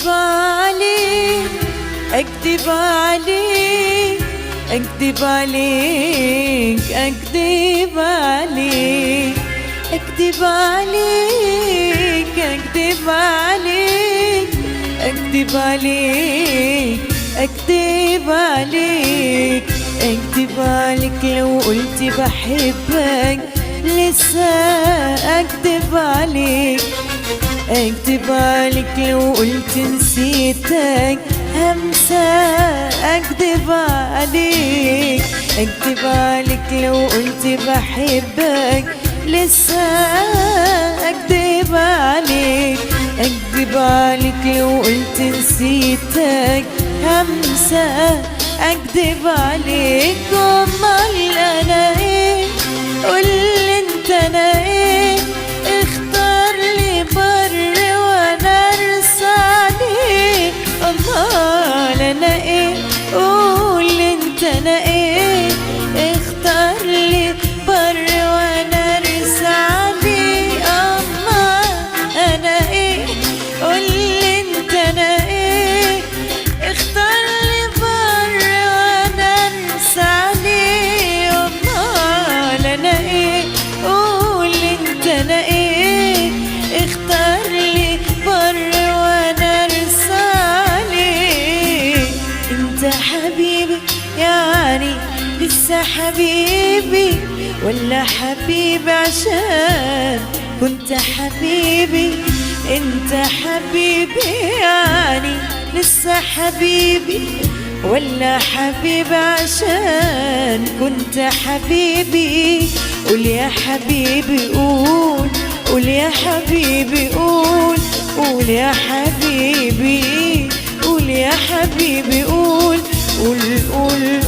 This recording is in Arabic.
أكدب عليك أكدب عليك أكدب عليك أكدب عليك أكدب عليك أكدب عليك أكدب عليك أكدب عليك أكدب عليك لو قلت بحبك لسه أكدب عليك أكدب عليك لو قلت نسيتك همسة أكدب عليك أكدب عليك لو قلت بحبك لسه أكدب عليك أكدب عليك لو قلت نسيتك همسة أكدب عليك أمال أنا إيه قولي انت أنا إيه اختار لي بر وانا ارسى عليك أمال أنا إيه قولي انت أنا إيه اختار لي بر وانا ارسى عليك أمال أنا إيه قولي انت أنا إيه اختار لي بر وانا ارسى عليك أمال أنا إيه قولي انت أنا إيه اختار لي بر وانا ارسى عليك انت حبيبي يعني لسه حبيبي ولا حبيبي عشان كنت حبيبي انت حبيبي يعني لسه حبيبي ولا حبيبي عشان كنت حبيبي قول يا حبيبي قول قول يا حبيبي قول قول يا حبيبي قول يا حبيبي قول قول قول